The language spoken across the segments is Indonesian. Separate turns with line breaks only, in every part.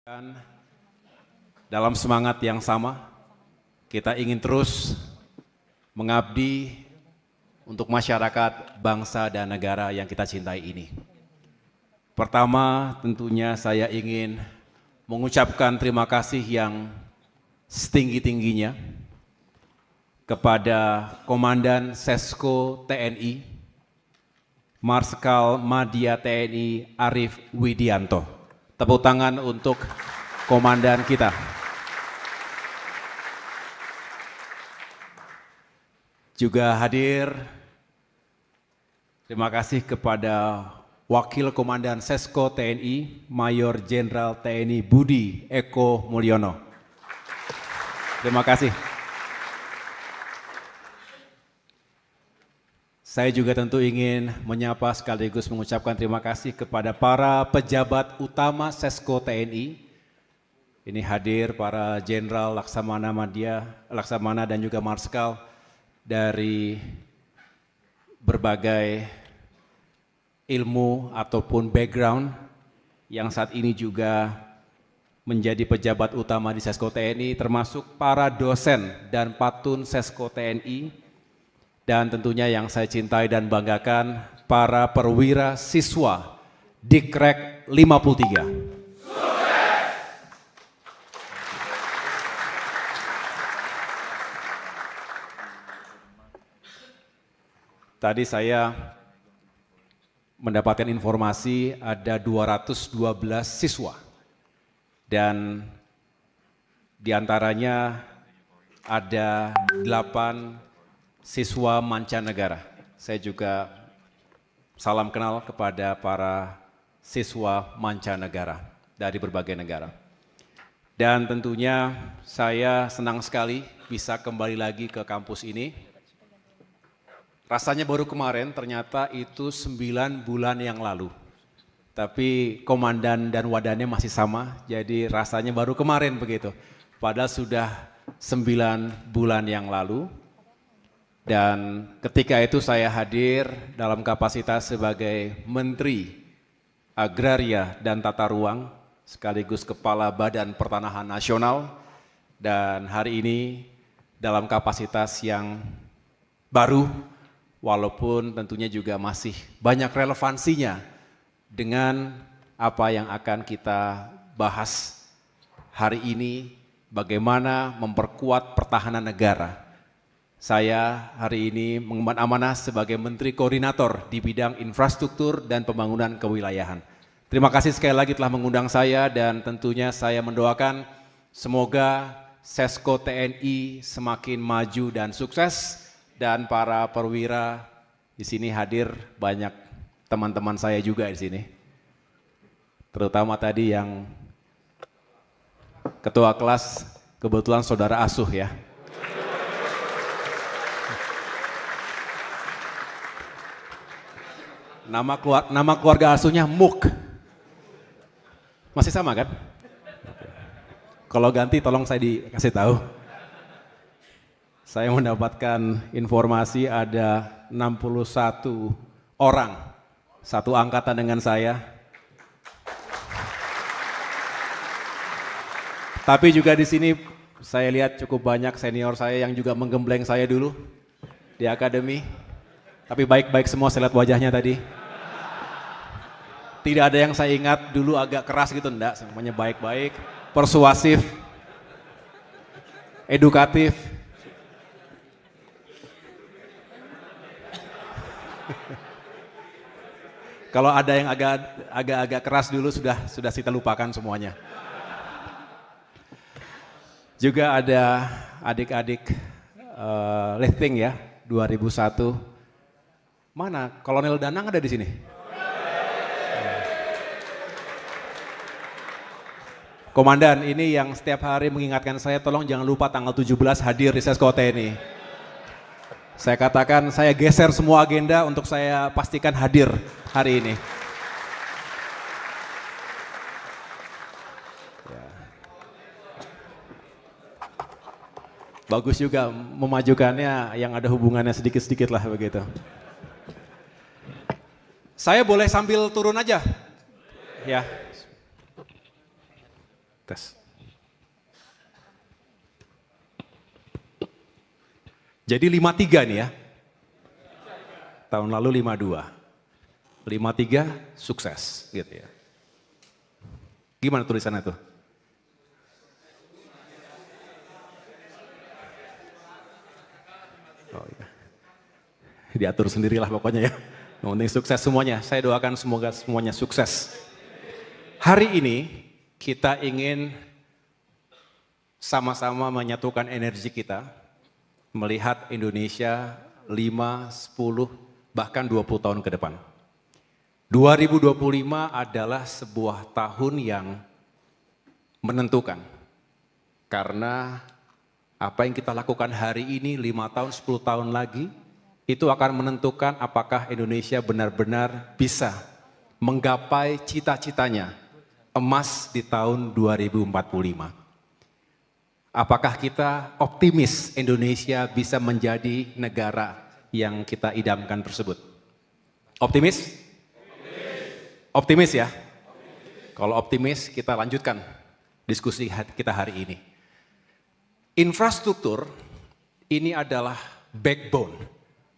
Dan dalam semangat yang sama, kita ingin terus mengabdi untuk masyarakat, bangsa, dan negara yang kita cintai ini. Pertama, tentunya saya ingin mengucapkan terima kasih yang setinggi-tingginya kepada Komandan Sesko TNI, Marskal Madya TNI Arief Widianto. Tepuk tangan untuk komandan kita. Juga hadir, terima kasih kepada Wakil Komandan Sesko TNI, Mayor Jenderal TNI Budi Eko Mulyono. Terima kasih. Saya juga tentu ingin menyapa sekaligus mengucapkan terima kasih kepada para pejabat utama Sesko TNI. Ini hadir para Jenderal Laksamana dan juga Marskal dari berbagai ilmu ataupun background yang saat ini juga menjadi pejabat utama di Sesko TNI, termasuk para dosen dan patun Sesko TNI. Dan tentunya yang saya cintai dan banggakan, para perwira siswa Dikrek 53. Sukses! Tadi saya mendapatkan informasi ada 212 siswa dan diantaranya ada 8 siswa mancanegara. Saya juga salam kenal kepada para siswa mancanegara dari berbagai negara. Dan tentunya saya senang sekali bisa kembali lagi ke kampus ini. Rasanya baru kemarin, ternyata itu 9 bulan yang lalu. Tapi komandan dan wadannya masih sama, jadi rasanya baru kemarin begitu. Padahal sudah 9 bulan yang lalu. Dan ketika itu saya hadir dalam kapasitas sebagai Menteri Agraria dan Tata Ruang, sekaligus Kepala Badan Pertanahan Nasional, dan hari ini dalam kapasitas yang baru, walaupun tentunya juga masih banyak relevansinya dengan apa yang akan kita bahas hari ini, bagaimana memperkuat pertahanan negara. Saya hari ini mengemban amanah sebagai Menteri Koordinator di bidang infrastruktur dan pembangunan kewilayahan. Terima kasih sekali lagi telah mengundang saya dan tentunya saya mendoakan semoga Sesko TNI semakin maju dan sukses dan para perwira di sini hadir banyak teman-teman saya juga di sini. Terutama tadi yang ketua kelas kebetulan saudara asuh ya. Nama keluarga asuhnya Muk. Masih sama kan? Kalau ganti tolong saya dikasih tahu. Saya mendapatkan informasi ada 61 orang, satu angkatan dengan saya. Tapi juga di sini saya lihat cukup banyak senior saya yang juga menggembleng saya dulu di akademi. Tapi baik-baik semua, saya lihat wajahnya tadi. Tidak ada yang saya ingat dulu agak keras gitu, enggak, semuanya baik-baik, persuasif, edukatif. Kalau ada yang agak keras dulu sudah kita lupakan semuanya. Juga ada adik-adik Lething ya, 2001. Mana Kolonel Danang ada di sini? Komandan, ini yang setiap hari mengingatkan saya, tolong jangan lupa tanggal 17 hadir di Sesko TNI. Saya katakan, saya geser semua agenda untuk saya pastikan hadir hari ini. Ya. Bagus juga memajukannya yang ada hubungannya sedikit-sedikit lah begitu. Saya boleh sambil turun aja? Ya. Tes. Jadi 53 nih ya. Tahun lalu 52. 53 sukses gitu ya. Gimana tulisannya tuh? Oh iya. Diatur sendirilah pokoknya ya. Yang penting sukses semuanya. Saya doakan semoga semuanya sukses. Hari ini kita ingin sama-sama menyatukan energi kita, melihat Indonesia 5, 10, bahkan 20 tahun ke depan. 2025 adalah sebuah tahun yang menentukan. Karena apa yang kita lakukan hari ini 5 tahun, 10 tahun lagi, itu akan menentukan apakah Indonesia benar-benar bisa menggapai cita-citanya emas di tahun 2045. Apakah kita optimis Indonesia bisa menjadi negara yang kita idamkan tersebut? Optimis? Optimis ya? Kalau optimis kita lanjutkan diskusi kita hari ini. Infrastruktur ini adalah backbone,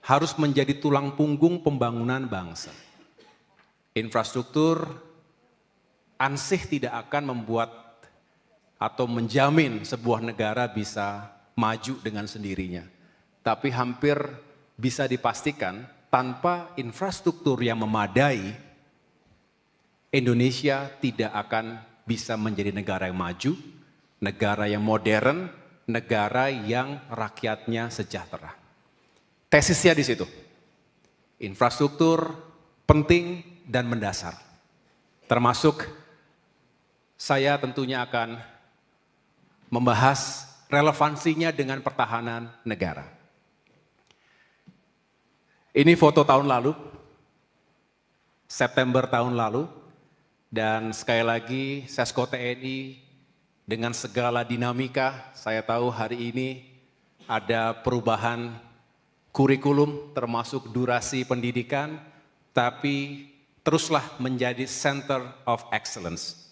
harus menjadi tulang punggung pembangunan bangsa. Infrastruktur ansih tidak akan membuat atau menjamin sebuah negara bisa maju dengan sendirinya. Tapi hampir bisa dipastikan tanpa infrastruktur yang memadai, Indonesia tidak akan bisa menjadi negara yang maju, negara yang modern, negara yang rakyatnya sejahtera. Tesisnya di situ. Infrastruktur penting dan mendasar. Termasuk saya tentunya akan membahas relevansinya dengan pertahanan negara. Ini foto tahun lalu, September tahun lalu, dan sekali lagi Sesko TNI dengan segala dinamika, saya tahu hari ini ada perubahan kurikulum termasuk durasi pendidikan, tapi teruslah menjadi Center of Excellence.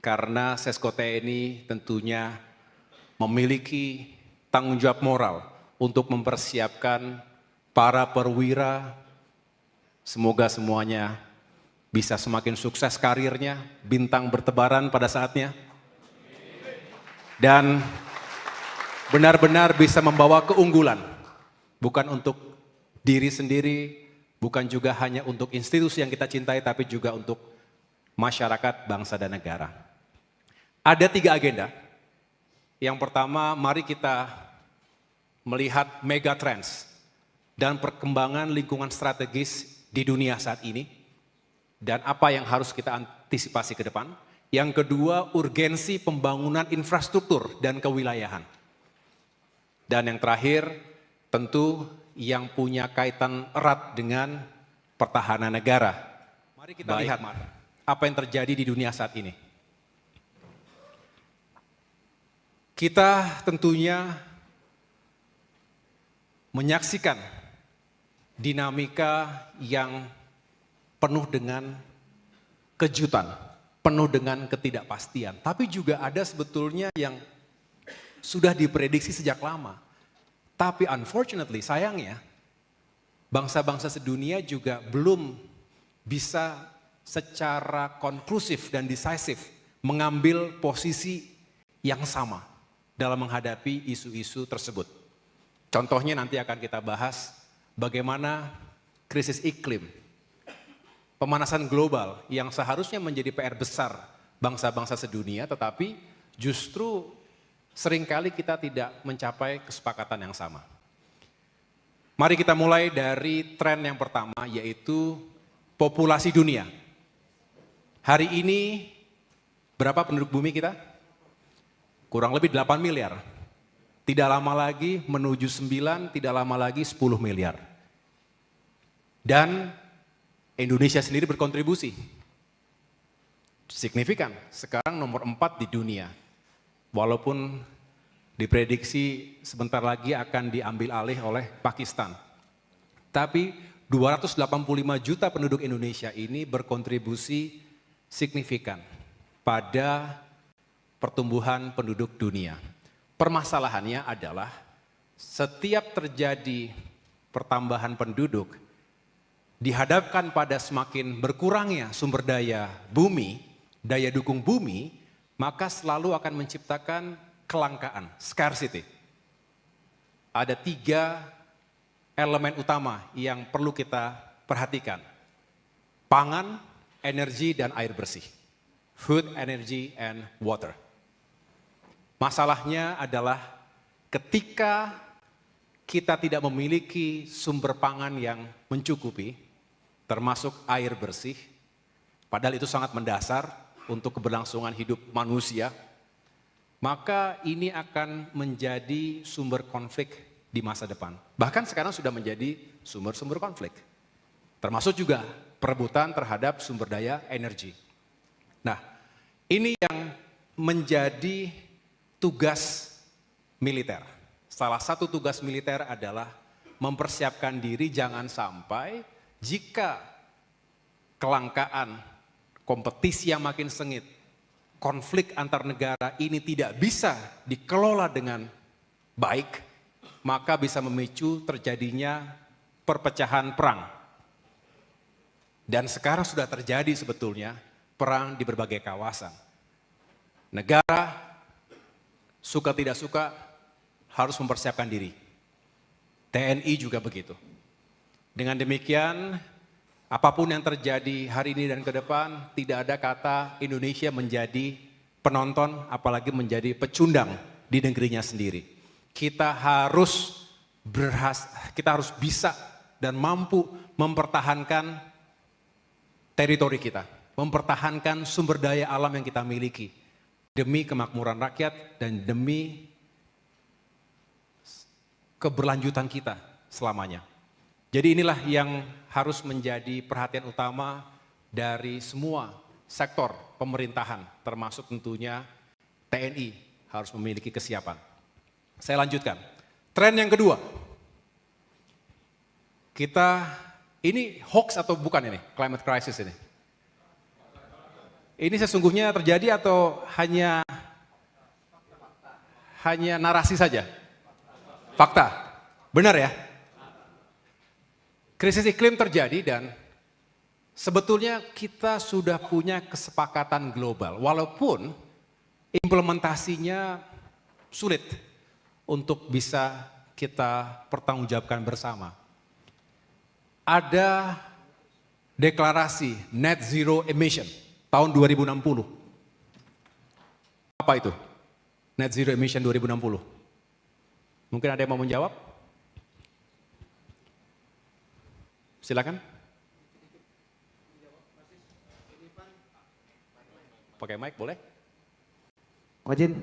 Karena Sesko TNI tentunya memiliki tanggung jawab moral untuk mempersiapkan para perwira, semoga semuanya bisa semakin sukses karirnya, bintang bertebaran pada saatnya, dan benar-benar bisa membawa keunggulan, bukan untuk diri sendiri, bukan juga hanya untuk institusi yang kita cintai, tapi juga untuk masyarakat, bangsa, dan negara. Ada 3 agenda. Yang pertama, mari kita melihat megatrends dan perkembangan lingkungan strategis di dunia saat ini dan apa yang harus kita antisipasi ke depan. Yang kedua, urgensi pembangunan infrastruktur dan kewilayahan. Dan yang terakhir, tentu yang punya kaitan erat dengan pertahanan negara. Mari kita lihat apa yang terjadi di dunia saat ini. Kita tentunya menyaksikan dinamika yang penuh dengan kejutan, penuh dengan ketidakpastian. Tapi juga ada sebetulnya yang sudah diprediksi sejak lama. Tapi unfortunately, sayangnya, bangsa-bangsa sedunia juga belum bisa secara konklusif dan decisive mengambil posisi yang sama dalam menghadapi isu-isu tersebut. Contohnya nanti akan kita bahas bagaimana krisis iklim, pemanasan global yang seharusnya menjadi PR besar bangsa-bangsa sedunia, tetapi justru seringkali kita tidak mencapai kesepakatan yang sama. Mari kita mulai dari tren yang pertama, yaitu populasi dunia. Hari ini berapa penduduk bumi kita? Kurang lebih 8 miliar. Tidak lama lagi menuju 9, tidak lama lagi 10 miliar. Dan Indonesia sendiri berkontribusi signifikan. Sekarang nomor 4 di dunia. Walaupun diprediksi sebentar lagi akan diambil alih oleh Pakistan. Tapi 285 juta penduduk Indonesia ini berkontribusi signifikan pada pertumbuhan penduduk dunia. Permasalahannya adalah setiap terjadi pertambahan penduduk, dihadapkan pada semakin berkurangnya sumber daya bumi, daya dukung bumi, maka selalu akan menciptakan kelangkaan, scarcity. Ada 3 elemen utama yang perlu kita perhatikan. Pangan, energi, dan air bersih. Food, energy, and water. Masalahnya adalah ketika kita tidak memiliki sumber pangan yang mencukupi, termasuk air bersih, padahal itu sangat mendasar untuk keberlangsungan hidup manusia, maka ini akan menjadi sumber konflik di masa depan. Bahkan sekarang sudah menjadi sumber-sumber konflik. Termasuk juga perebutan terhadap sumber daya energi. Nah, ini yang menjadi tugas militer. Salah satu tugas militer adalah mempersiapkan diri jangan sampai jika kelangkaan, kompetisi yang makin sengit, konflik antar negara ini tidak bisa dikelola dengan baik, maka bisa memicu terjadinya perpecahan perang. Dan sekarang sudah terjadi sebetulnya perang di berbagai kawasan. Negara suka tidak suka harus mempersiapkan diri. TNI juga begitu. Dengan demikian, apapun yang terjadi hari ini dan ke depan, tidak ada kata Indonesia menjadi penonton, apalagi menjadi pecundang di negerinya sendiri. Kita harus bisa dan mampu mempertahankan teritori kita, mempertahankan sumber daya alam yang kita miliki, demi kemakmuran rakyat dan demi keberlanjutan kita selamanya. Jadi inilah yang harus menjadi perhatian utama dari semua sektor pemerintahan, termasuk tentunya TNI harus memiliki kesiapan. Saya lanjutkan. Tren yang kedua. Ini hoax atau bukan ini? Climate crisis ini. Ini sesungguhnya terjadi atau hanya narasi saja? Fakta, benar ya? Krisis iklim terjadi dan sebetulnya kita sudah punya kesepakatan global. Walaupun implementasinya sulit untuk bisa kita pertanggungjawabkan bersama. Ada deklarasi net zero emission tahun 2060. Apa itu? Net zero emission 2060. Mungkin ada yang mau menjawab? Silakan. Pakai mic boleh?
Izin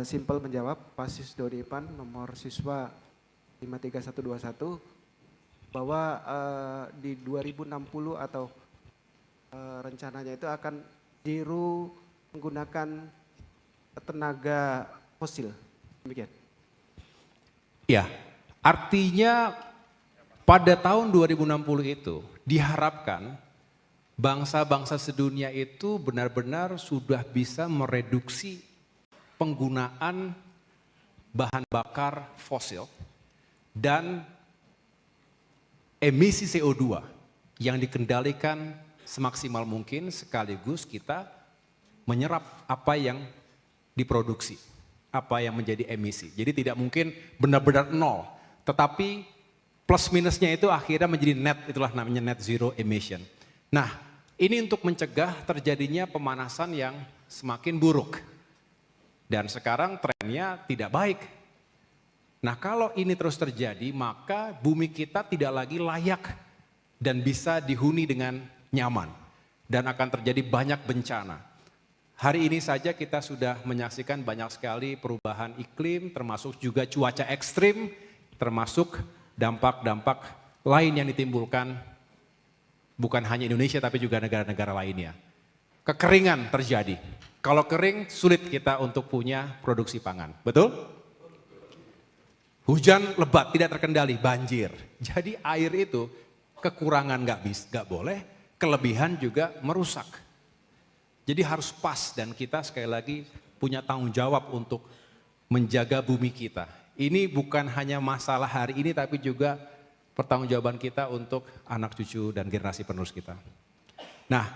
simpel menjawab, Pasis Doripan nomor siswa 53121 bahwa di 2060 atau rencananya itu akan zero menggunakan tenaga fosil. Demikian.
Ya, artinya pada tahun 2060 itu diharapkan bangsa-bangsa sedunia itu benar-benar sudah bisa mereduksi penggunaan bahan bakar fosil dan emisi CO2 yang dikendalikan semaksimal mungkin sekaligus kita menyerap apa yang diproduksi. Apa yang menjadi emisi. Jadi tidak mungkin benar-benar nol, tetapi plus minusnya itu akhirnya menjadi net, itulah namanya net zero emission. Nah, ini untuk mencegah terjadinya pemanasan yang semakin buruk. Dan sekarang trennya tidak baik. Nah, kalau ini terus terjadi, maka bumi kita tidak lagi layak dan bisa dihuni dengan nyaman. Dan akan terjadi banyak bencana. Hari ini saja kita sudah menyaksikan banyak sekali perubahan iklim, termasuk juga cuaca ekstrim, termasuk dampak-dampak lain yang ditimbulkan bukan hanya Indonesia tapi juga negara-negara lainnya. Kekeringan terjadi. Kalau kering sulit kita untuk punya produksi pangan, betul? Hujan lebat tidak terkendali, banjir. Jadi air itu kekurangan nggak boleh, kelebihan juga merusak. Jadi harus pas dan kita sekali lagi punya tanggung jawab untuk menjaga bumi kita. Ini bukan hanya masalah hari ini tapi juga pertanggungjawaban kita untuk anak cucu dan generasi penerus kita. Nah,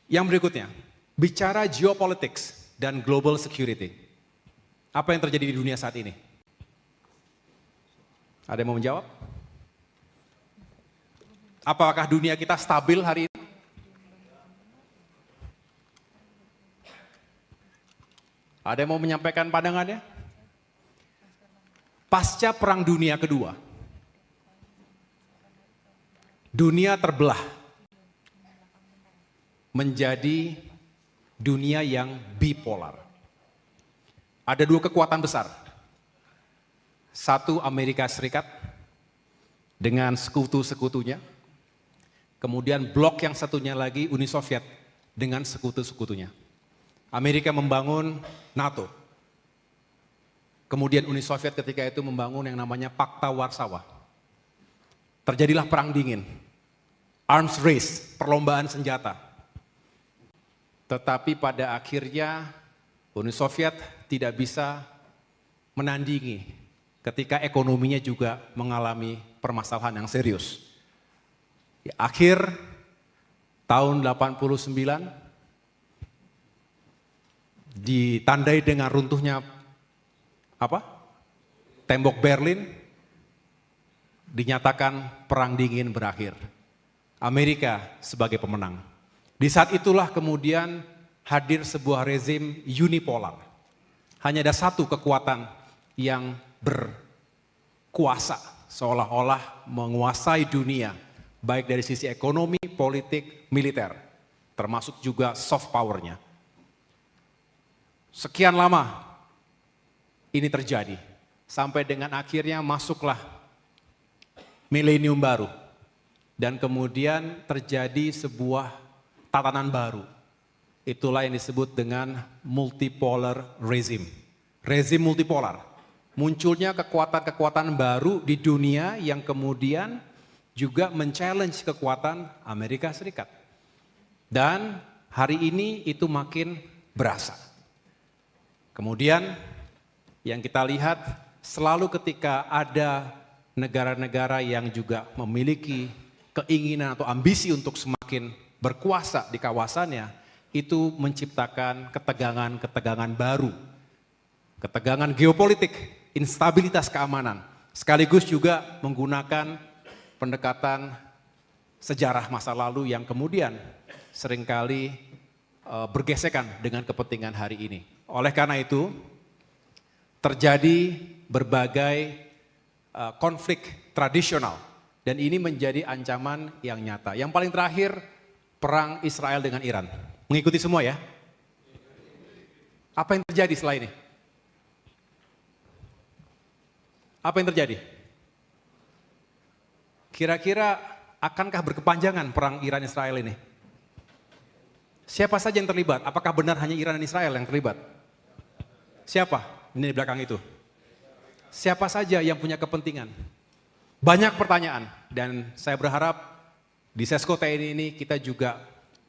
yang berikutnya, bicara geopolitics dan global security. Apa yang terjadi di dunia saat ini? Ada yang mau menjawab? Apakah dunia kita stabil hari ini? Ada yang mau menyampaikan pandangannya? Pasca Perang Dunia Kedua, dunia terbelah menjadi dunia yang bipolar. Ada dua kekuatan besar. Satu Amerika Serikat dengan sekutu-sekutunya. Kemudian blok yang satunya lagi Uni Soviet dengan sekutu-sekutunya. Amerika membangun NATO. Kemudian Uni Soviet ketika itu membangun yang namanya Pakta Warsawa. Terjadilah perang dingin. Arms race, perlombaan senjata. Tetapi pada akhirnya Uni Soviet tidak bisa menandingi ketika ekonominya juga mengalami permasalahan yang serius. Di akhir tahun 89 ditandai dengan runtuhnya tembok Berlin, dinyatakan perang dingin berakhir. Amerika sebagai pemenang. Di saat itulah kemudian hadir sebuah rezim unipolar. Hanya ada satu kekuatan yang berkuasa, seolah-olah menguasai dunia, baik dari sisi ekonomi, politik, militer, termasuk juga soft power-nya. Sekian lama ini terjadi, sampai dengan akhirnya masuklah milenium baru, dan kemudian terjadi sebuah tatanan baru. Itulah yang disebut dengan multipolar regime. Rezim multipolar. Munculnya kekuatan-kekuatan baru di dunia yang kemudian juga men-challenge kekuatan Amerika Serikat. Dan hari ini itu makin berasa. Kemudian yang kita lihat selalu ketika ada negara-negara yang juga memiliki keinginan atau ambisi untuk semakin berkuasa di kawasannya, itu menciptakan ketegangan-ketegangan baru. Ketegangan geopolitik, instabilitas keamanan, sekaligus juga menggunakan pendekatan sejarah masa lalu yang kemudian seringkali bergesekan dengan kepentingan hari ini. Oleh karena itu, terjadi berbagai konflik tradisional dan ini menjadi ancaman yang nyata. Yang paling terakhir, perang Israel dengan Iran. Mengikuti semua ya? Apa yang terjadi setelah ini? Apa yang terjadi? Kira-kira akankah berkepanjangan perang Iran-Israel ini? Siapa saja yang terlibat? Apakah benar hanya Iran dan Israel yang terlibat? Siapa? Ini di belakang itu. Siapa saja yang punya kepentingan? Banyak pertanyaan dan saya berharap di Sesko TNI ini kita juga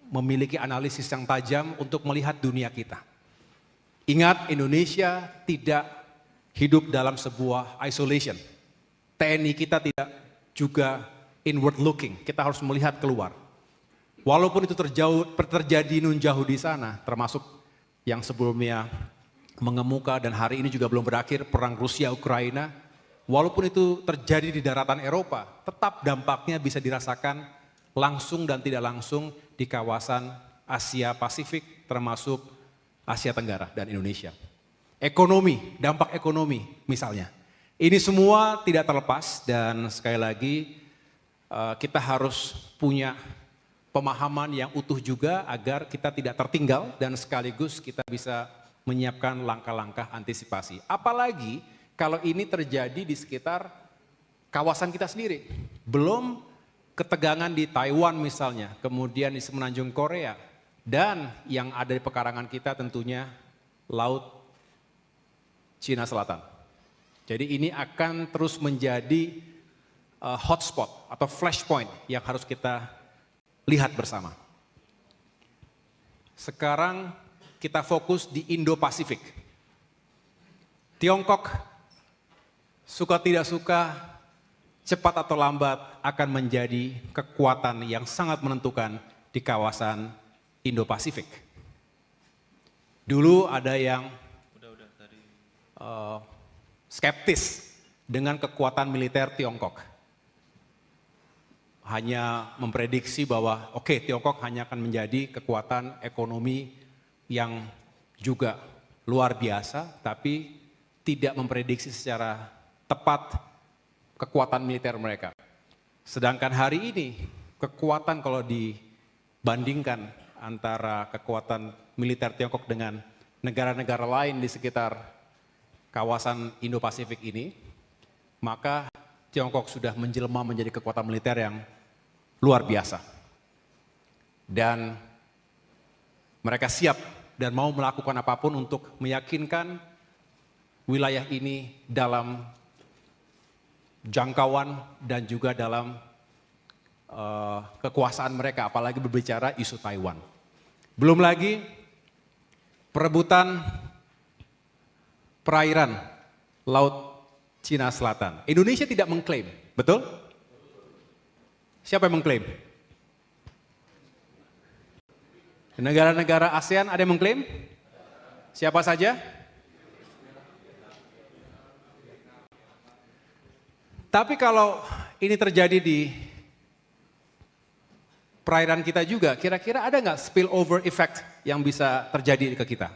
memiliki analisis yang tajam untuk melihat dunia kita. Ingat, Indonesia tidak hidup dalam sebuah isolation. TNI kita tidak juga inward looking, kita harus melihat keluar. Walaupun itu terjadi nun jauh di sana, termasuk yang sebelumnya mengemuka dan hari ini juga belum berakhir, perang Rusia-Ukraina, walaupun itu terjadi di daratan Eropa, tetap dampaknya bisa dirasakan langsung dan tidak langsung di kawasan Asia Pasifik, termasuk Asia Tenggara dan Indonesia. Ekonomi, dampak ekonomi misalnya. Ini semua tidak terlepas dan sekali lagi kita harus punya pemahaman yang utuh juga agar kita tidak tertinggal dan sekaligus kita bisa menyiapkan langkah-langkah antisipasi. Apalagi kalau ini terjadi di sekitar kawasan kita sendiri. Belum ketegangan di Taiwan misalnya, kemudian di semenanjung Korea, dan yang ada di pekarangan kita tentunya Laut Cina Selatan. Jadi ini akan terus menjadi hotspot atau flashpoint yang harus kita lihat bersama. Sekarang kita fokus di Indo-Pasifik. Tiongkok, suka tidak suka, cepat atau lambat akan menjadi kekuatan yang sangat menentukan di kawasan Indo-Pasifik. Dulu ada yang skeptis dengan kekuatan militer Tiongkok. Hanya memprediksi bahwa Tiongkok hanya akan menjadi kekuatan ekonomi yang juga luar biasa, tapi tidak memprediksi secara tepat kekuatan militer mereka. Sedangkan hari ini kekuatan kalau dibandingkan antara kekuatan militer Tiongkok dengan negara-negara lain di sekitar kawasan Indo-Pasifik ini, maka Tiongkok sudah menjelma menjadi kekuatan militer yang luar biasa. Dan mereka siap dan mau melakukan apapun untuk meyakinkan wilayah ini dalam jangkauan dan juga dalam kekuasaan mereka, apalagi berbicara isu Taiwan. Belum lagi perebutan perairan Laut Cina Selatan. Indonesia tidak mengklaim, betul? Siapa yang mengklaim? Negara-negara ASEAN ada yang mengklaim? Siapa saja? Tapi kalau ini terjadi di perairan kita juga, kira-kira ada nggak spillover effect yang bisa terjadi ke kita?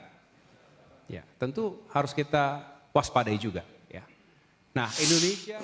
Ya, tentu harus kita waspadai juga. Ya. Nah, Indonesia